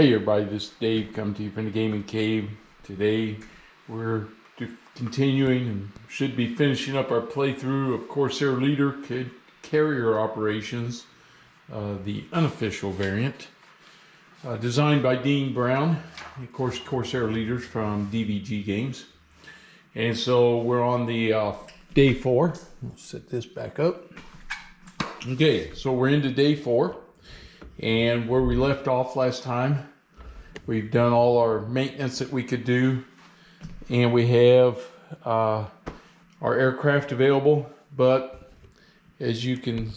Hey everybody, this is Dave coming to you from the Gaming Cave. Today we're continuing and should be finishing up our playthrough of Corsair Leader carrier operations, the unofficial variant, designed by Dean Brown, of course Corsair Leaders from DVG Games. And so we're on the day 4. We'll set this back up. Okay, so we're into day 4. And where we left off last time, we've done all our maintenance that we could do, and we have our aircraft available. But as you can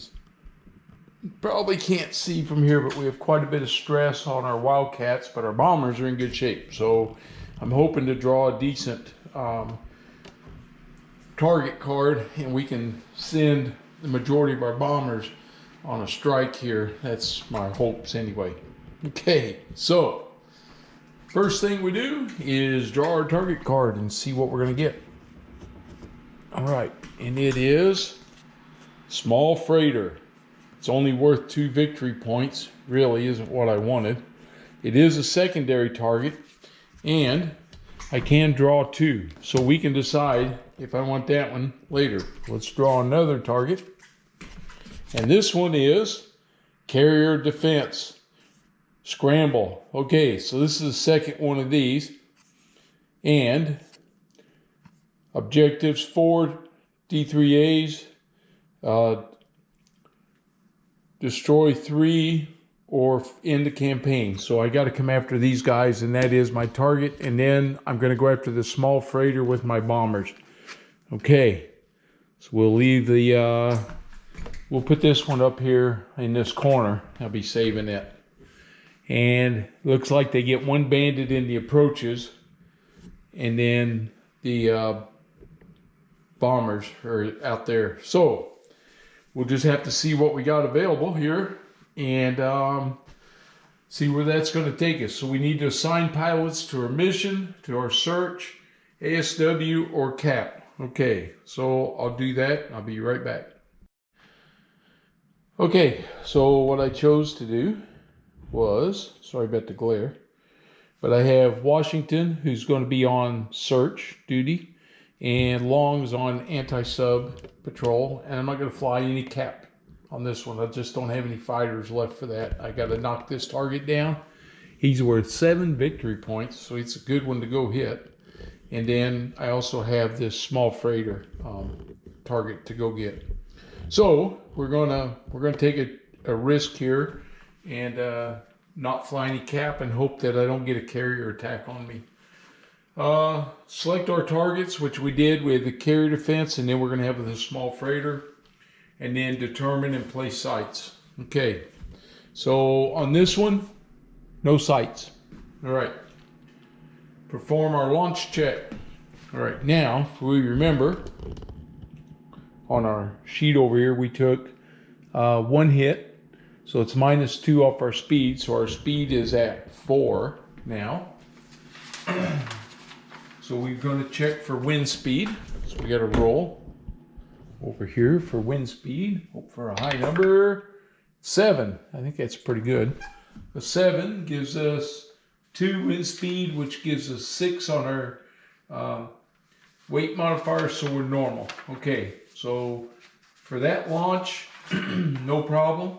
probably can't see from here, but we have quite a bit of stress on our Wildcats, but our bombers are in good shape. So I'm hoping to draw a decent target card, and we can send the majority of our bombers on a strike here. That's my hopes anyway. Okay, so first thing we do is draw our target card and see what we're going to get. All right, and it is small freighter. It's only worth 2 victory points. Really isn't what I wanted. It is a secondary target, and I can draw 2, so we can decide if I want that one later. Let's draw another target. And this one is carrier defense, scramble. Okay, so this is the second one of these. And objectives 4 D3As, destroy 3 or end the campaign. So I got to come after these guys, and that is my target. And then I'm going to go after the small freighter with my bombers. Okay, so we'll leave the... We'll put this one up here in this corner. I'll be saving it. And looks like they get 1 bandit in the approaches. And then the bombers are out there. So we'll just have to see what we got available here. And see where that's going to take us. So we need to assign pilots to our mission, to our search, ASW, or CAP. Okay, so I'll do that. I'll be right back. Okay, so what I chose to do was, sorry about the glare, but I have Washington, who's going to be on search duty, and Long's on anti-sub patrol, and I'm not going to fly any cap on this one. I just don't have any fighters left for that. I got to knock this target down. He's worth 7 victory points, so it's a good one to go hit. And then I also have this small freighter target to go get. So we're gonna take a risk here and not fly any cap and hope that I don't get a carrier attack on me. Select our targets, which we did with the carrier defense, and then we're gonna have the small freighter, and then determine and place sights. Okay, so on this one, no sights. All right, perform our launch check. All right, now if we remember, on our sheet over here, we took 1 hit, so it's -2 off our speed, so our speed is at 4 now. So we're going to check for wind speed, so we got to roll over here for wind speed. Hope for a high number. 7. I think that's pretty good. A 7 gives us 2 wind speed, which gives us 6 on our weight modifier, so we're normal. Okay, so for that launch, no problem.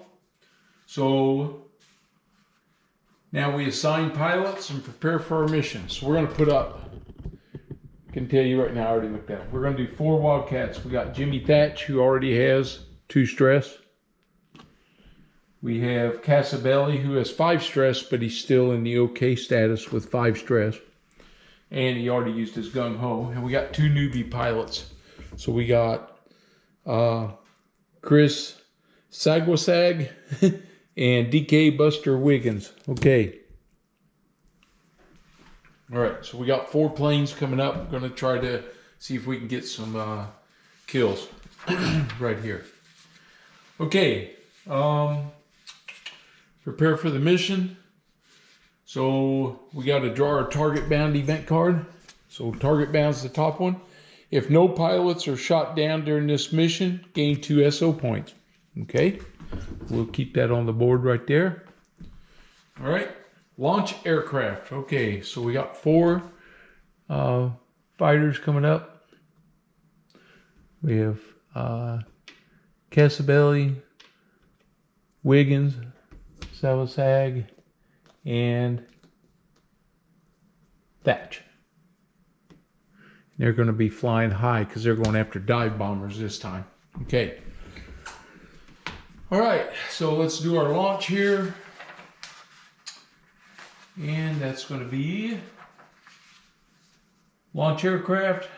So now we assign pilots and prepare for our mission. So we're going to put up, I can tell you right now, I already looked at it. We're going to do 4 Wildcats. We got Jimmy Thatch, who already has 2 stress. We have Casabelli, who has 5 stress, but he's still in the okay status with 5 stress. And he already used his gung-ho. And we got 2 newbie pilots. So we got Chris Sagwasag and DK Buster Wiggins. Okay. All right, so we got 4 planes coming up. We're going to try to see if we can get some kills right here. Okay. Prepare for the mission. So we got to draw our target bound event card. So target bound is the top one. If no pilots are shot down during this mission, gain 2 SO points. Okay, we'll keep that on the board right there. All right, Launch aircraft. Okay, so we got 4 fighters coming up. We have Casabelli, Wiggins, Savasag, and Thatch. They're going to be flying high because they're going after dive bombers this time. Okay. All right, so let's do our launch here. And that's going to be launch aircraft.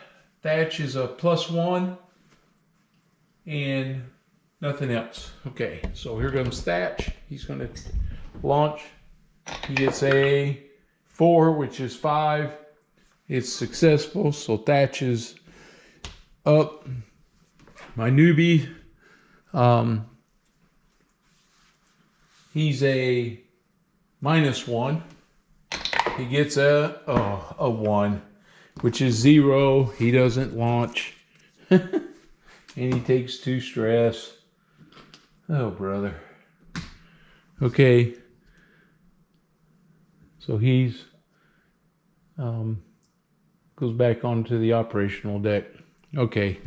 Thatch is a +1 and nothing else. Okay, so here comes Thatch. He's going to launch. He gets a 4, which is 5. It's successful, so Thatch is up. My newbie, he's a -1. He gets a 1, which is 0. He doesn't launch. And he takes 2 stress. Oh, brother. Okay. So he's goes back onto the operational deck. Okay.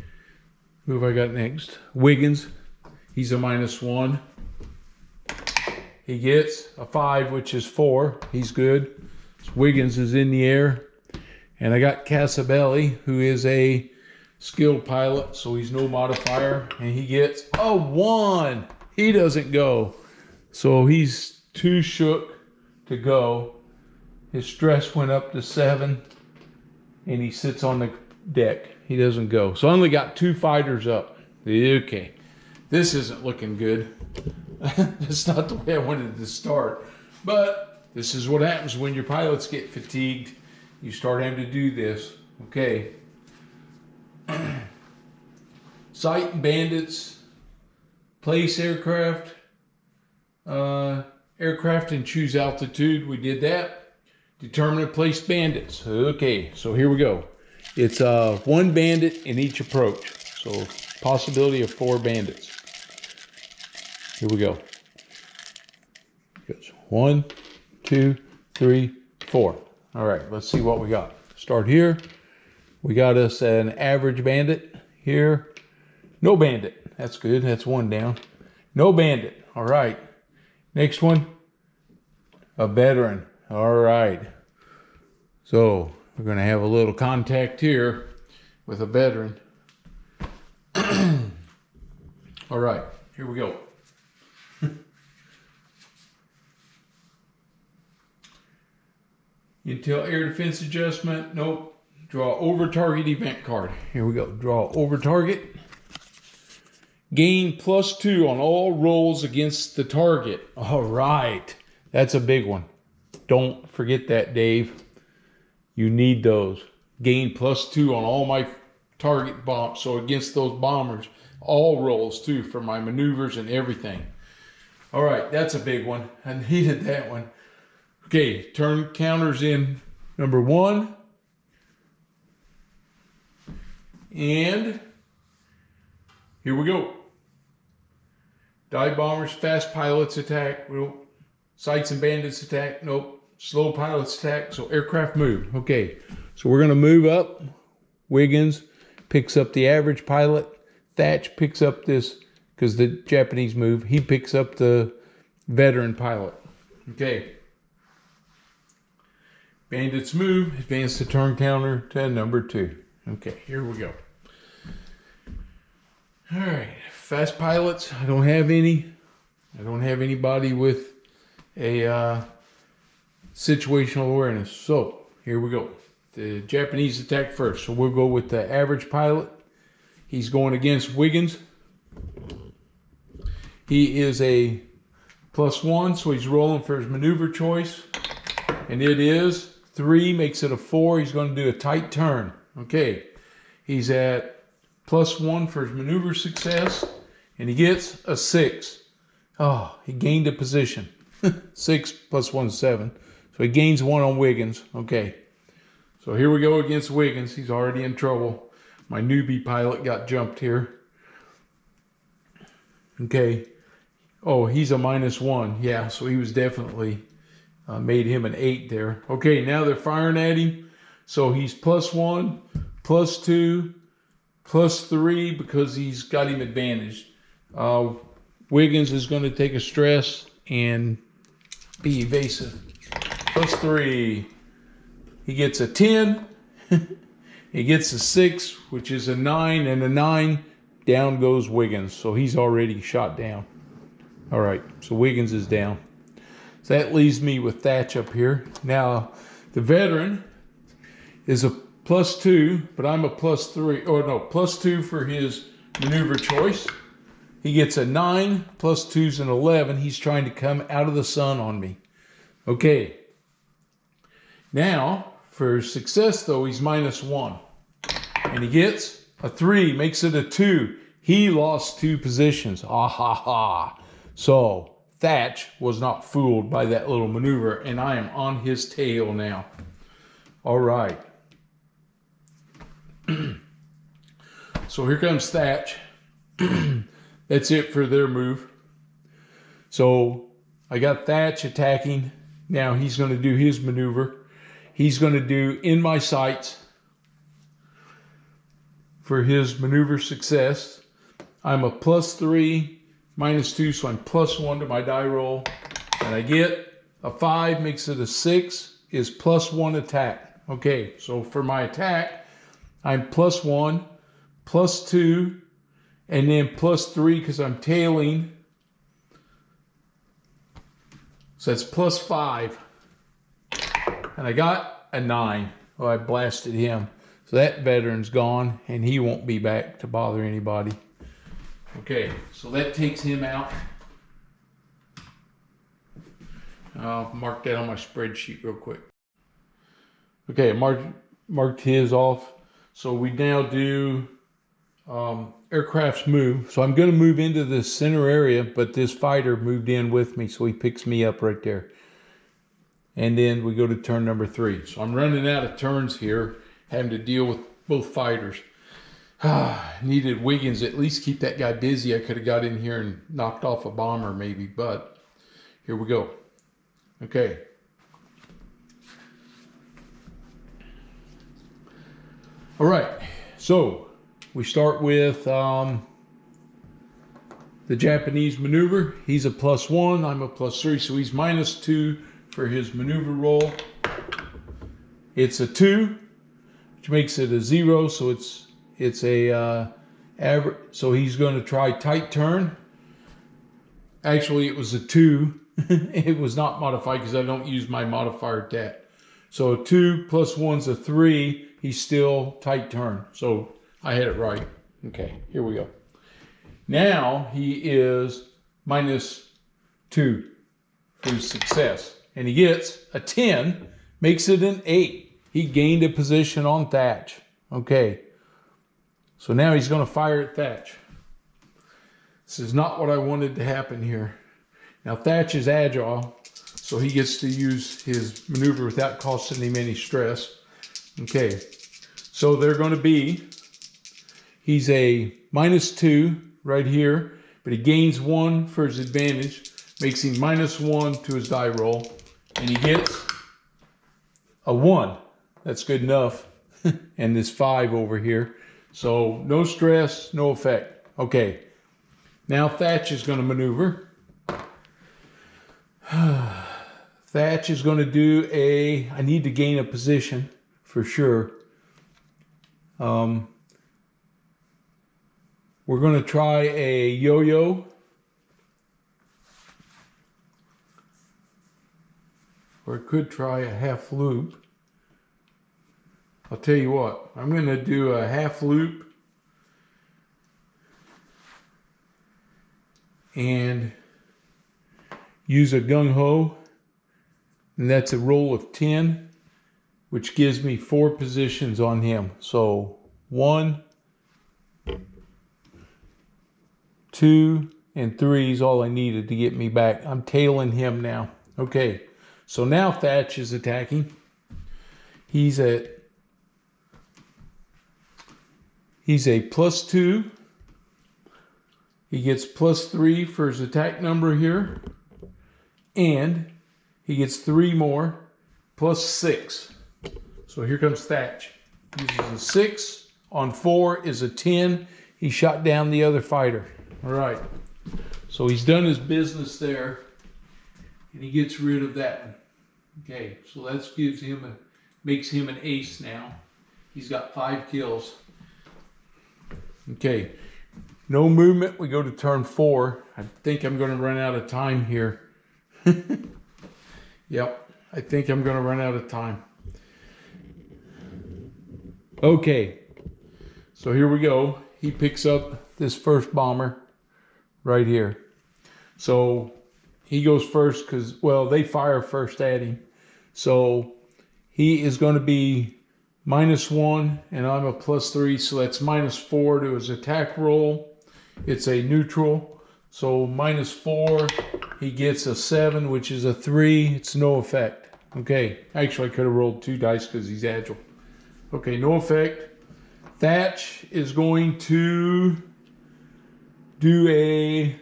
Who have I got next? Wiggins. He's a -1. He gets a 5, which is 4. He's good. So Wiggins is in the air. And I got Casabelli, who is a skilled pilot, so he's no modifier. And he gets a 1. He doesn't go. So he's too shook to go. His stress went up to 7. And he sits on the deck. He doesn't go. So I only got 2 fighters up. Okay. This isn't looking good. That's not the way I wanted to start. But this is what happens when your pilots get fatigued. You start having to do this. Okay. Sight and bandits. Place aircraft. Aircraft and choose altitude. We did that. Determine and place bandits. Okay, so here we go. It's 1 bandit in each approach. So possibility of 4 bandits. Here we go. It goes 1, 2, 3, 4. All right, let's see what we got. Start here. We got us an average bandit here. No bandit. That's good. That's 1 down. No bandit. All right. Next one. A veteran. All right. So we're going to have a little contact here with a veteran. All right. Here we go. Intel air defense adjustment. Nope. Draw over target event card. Here we go. Draw over target. Gain +2 on all rolls against the target. All right. That's a big one. Don't forget that, Dave. You need those. Gain +2 on all my target bombs. So against those bombers, all rolls too for my maneuvers and everything. All right. That's a big one. I needed that one. Okay, turn counters in number 1. And here we go. Dive bombers, fast pilots attack. Nope. Sights and bandits attack. Nope. Slow pilots attack. So aircraft move. Okay, so we're going to move up. Wiggins picks up the average pilot. Thatch picks up this, because the Japanese move, he picks up the veteran pilot. Okay. Bandits move, advance the turn counter to number 2. Okay, here we go. All right, fast pilots, I don't have any. I don't have anybody with a situational awareness. So, here we go. The Japanese attack first. So we'll go with the average pilot. He's going against Wiggins. He is a +1, so he's rolling for his maneuver choice. And it is 3, makes it a 4. He's going to do a tight turn. Okay. He's at +1 for his maneuver success. And he gets a 6. Oh, he gained a position. 6 + 1 is 7. So he gains 1 on Wiggins. Okay. So here we go against Wiggins. He's already in trouble. My newbie pilot got jumped here. Okay. Oh, he's a -1. Yeah, so he was definitely Made him an 8 there. Okay, now they're firing at him. So he's +1, +2, +3 because he's got him advantaged. Wiggins is going to take a stress and be evasive. +3. He gets a 10. He gets a 6, which is a 9, and a 9. Down goes Wiggins. So he's already shot down. All right, so Wiggins is down. So that leaves me with Thatch up here. Now, the veteran is a +2, but I'm a +3. Oh, no, +2 for his maneuver choice. He gets a 9, +2's an 11. He's trying to come out of the sun on me. Okay. Now, for success, though, he's -1. And he gets a 3, makes it a 2. He lost 2 positions. Ah, ha, ha. So, Thatch was not fooled by that little maneuver, and I am on his tail now. All right. So here comes Thatch. That's it for their move. So I got Thatch attacking. Now he's going to do his maneuver. He's going to do in my sights for his maneuver success. I'm a +3, -2, so I'm +1 to my die roll. And I get a 5, makes it a 6, is +1 attack. Okay, so for my attack, I'm +1, +2, and then +3 because I'm tailing. So that's +5. And I got a 9. Oh, I blasted him. So that veteran's gone, and he won't be back to bother anybody. Okay, so that takes him out. I'll mark that on my spreadsheet real quick. Okay, I marked his off. So we now do aircraft's move. So I'm going to move into the center area, but this fighter moved in with me, so he picks me up right there. And then we go to turn number 3. So I'm running out of turns here, having to deal with both fighters. Needed Wiggins at least keep that guy busy. I could have got in here and knocked off a bomber maybe, but here we go. Okay. All right, so we start with the Japanese maneuver. He's a +1, I'm a +3, so he's -2 for his maneuver roll. It's a 2, which makes it a 0, so it's a average. So he's going to try tight turn. Actually, it was a 2. It was not modified because I don't use my modifier tat. So a 2 + 1's a 3. He's still tight turn. So I had it right. Okay, here we go. Now he is -2 for his success. And he gets a 10, makes it an 8. He gained a position on Thatch. Okay. So now he's going to fire at Thatch. This is not what I wanted to happen here. Now Thatch is agile, so he gets to use his maneuver without costing him any stress. Okay, so they're going to be, he's a -2 right here, but he gains 1 for his advantage, makes him -1 to his die roll, and he gets a 1. That's good enough. And this 5 over here. So no stress, no effect. Okay, now Thatch is going to maneuver. Thatch is going to do I need to gain a position for sure. We're going to try a yo-yo. Or I could try a half loop. I'll tell you what, I'm going to do a half loop and use a gung-ho, and that's a roll of 10, which gives me 4 positions on him. So 1, 2, and 3 is all I needed to get me back. I'm tailing him now. Okay, so now Thatch is attacking. He's a +2. He gets +3 for his attack number here. And He gets 3 more, plus 6. So here comes Thatch. Uses a 6. On 4 is a 10. He shot down the other fighter. All right. So he's done his business there. And he gets rid of that one. Okay, so that makes him an ace now. He's got 5 kills. Okay, no movement. We go to turn 4. I think I'm going to run out of time here. Yep, I think I'm going to run out of time. Okay, so here we go. He picks up this first bomber right here. So he goes first because, well, they fire first at him. So he is going to be -1 and I'm a +3. So that's -4 to his attack roll. It's a neutral. So -4, he gets a 7, which is a 3. It's no effect. Okay, actually I could have rolled 2 dice because he's agile. Okay, no effect. Thatch is going to do a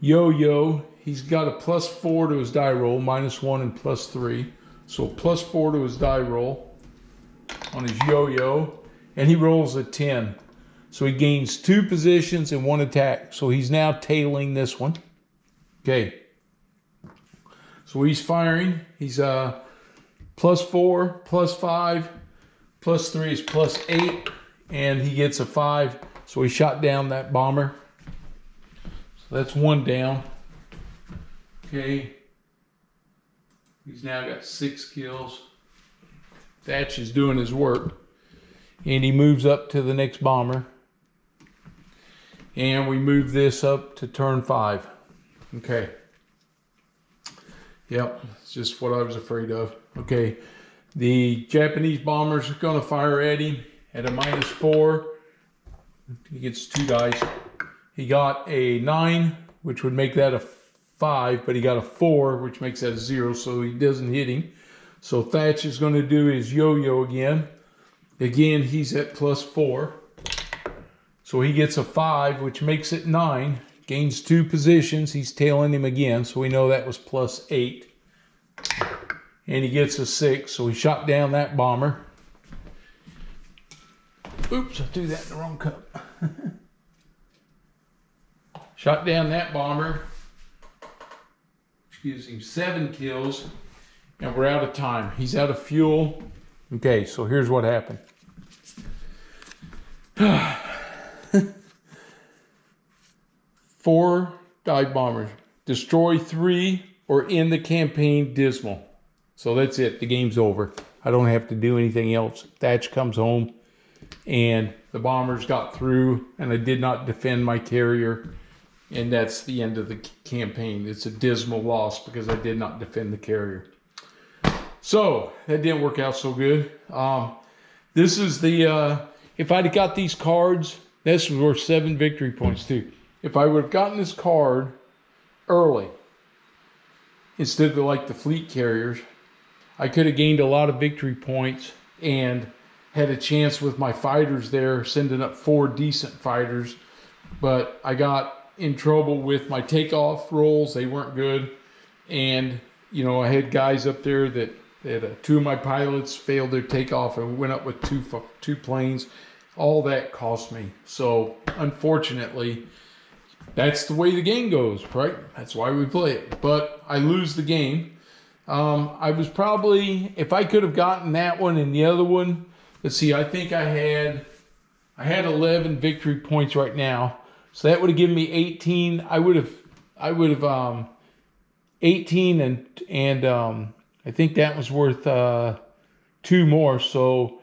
yo-yo. He's got a +4 to his die roll, -1 and +3. So +4 to his die roll on his yo-yo. And he rolls a 10. So he gains 2 positions and 1 attack. So he's now tailing this one. Okay. So he's firing. He's +4, +5, +3 is +8. And he gets a 5. So he shot down that bomber. So that's 1 down. Okay. He's now got 6 kills. Thatch is doing his work. And he moves up to the next bomber. And we move this up to turn 5. Okay. Yep, it's just what I was afraid of. Okay. The Japanese bombers are going to fire at him at a -4. He gets 2 dice. He got a 9, which would make that a 5, but he got a 4, which makes that a 0, so he doesn't hit him. So Thatch is going to do his yo-yo again. Again, he's at +4. So he gets a 5, which makes it 9. Gains 2 positions. He's tailing him again, so we know that was +8. And he gets a 6, so he shot down that bomber. Oops, I threw that in the wrong cup. Shot down that bomber. Which gives him 7 kills. And we're out of time. He's out of fuel. Okay, so here's what happened. 4 dive bombers. Destroy 3 or end the campaign dismal. So that's it. The game's over. I don't have to do anything else. Thatch comes home and the bombers got through and I did not defend my carrier. And that's the end of the campaign. It's a dismal loss because I did not defend the carrier. So that didn't work out so good. This is the, if I'd have got these cards, this was worth 7 victory points too. If I would have gotten this card early, instead of like the fleet carriers, I could have gained a lot of victory points and had a chance with my fighters there, sending up 4 decent fighters. But I got in trouble with my takeoff rolls. They weren't good. And, you know, I had guys up there that 2 of my pilots failed their takeoff and went up with two planes. All that cost me. So, unfortunately, that's the way the game goes, right? That's why we play it. But I lose the game. I was probably, if I could have gotten that one and the other one, let's see, I think I had 11 victory points right now. So that would have given me 18. I would have 18 and I think that was worth 2 more. So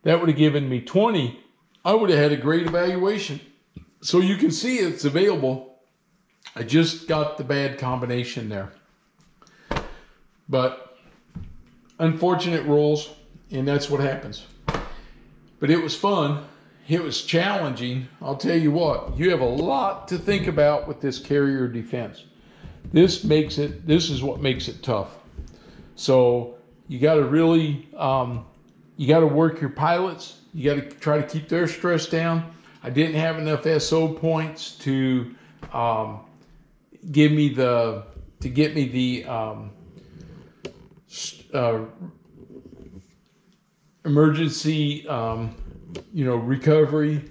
that would have given me 20. I would have had a great evaluation. So you can see it's available. I just got the bad combination there. But unfortunate rolls, and that's what happens. But it was fun. It was challenging. I'll tell you what, you have a lot to think about with this carrier defense. This is what makes it tough. So you got to really, you got to work your pilots. You got to try to keep their stress down. I didn't have enough SO points to give me the to get me the emergency, recovery,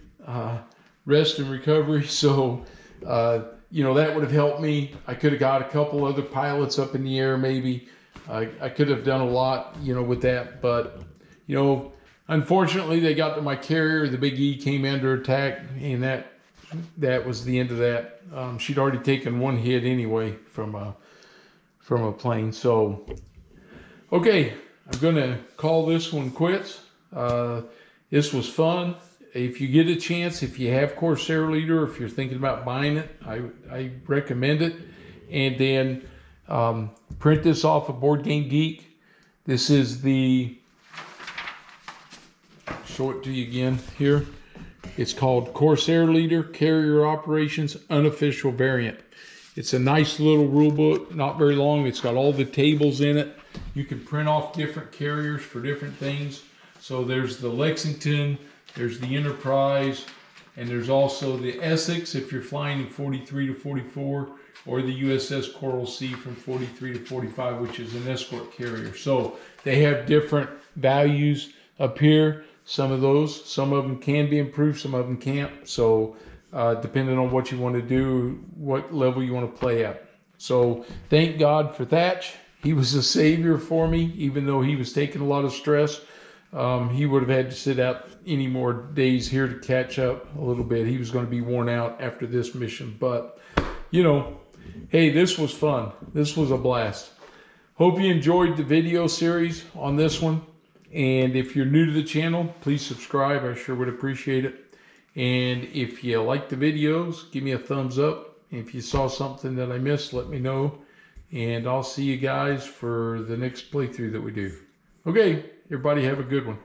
rest and recovery. So, that would have helped me. I could have got a couple other pilots up in the air, maybe. I could have done a lot, with that. But, unfortunately, they got to my carrier. The Big E came under attack, and that was the end of that. She'd already taken one hit anyway from a plane. So, okay, I'm going to call this one quits. This was fun. If you get a chance, if you have Corsair Leader, if you're thinking about buying it, I recommend it. And then print this off of Board Game Geek. This is the, show it to you again here. It's called Corsair Leader, Carrier Operations, Unofficial Variant. It's a nice little rule book, not very long. It's got all the tables in it. You can print off different carriers for different things. So there's the Lexington, there's the Enterprise, and there's also the Essex if you're flying in 43 to 44, or the USS Coral Sea from 43 to 45, which is an escort carrier. So they have different values up here. Some of them can be improved, some of them can't. So depending on what you want to do, what level you want to play at. So thank God for Thatch. He was a savior for me, even though he was taking a lot of stress. He would have had to sit out any more days here to catch up a little bit. He was going to be worn out after this mission. But, hey, this was fun. This was a blast. Hope you enjoyed the video series on this one. And if you're new to the channel, please subscribe. I sure would appreciate it. And if you like the videos, give me a thumbs up. If you saw something that I missed, let me know. And I'll see you guys for the next playthrough that we do. Okay, everybody have a good one.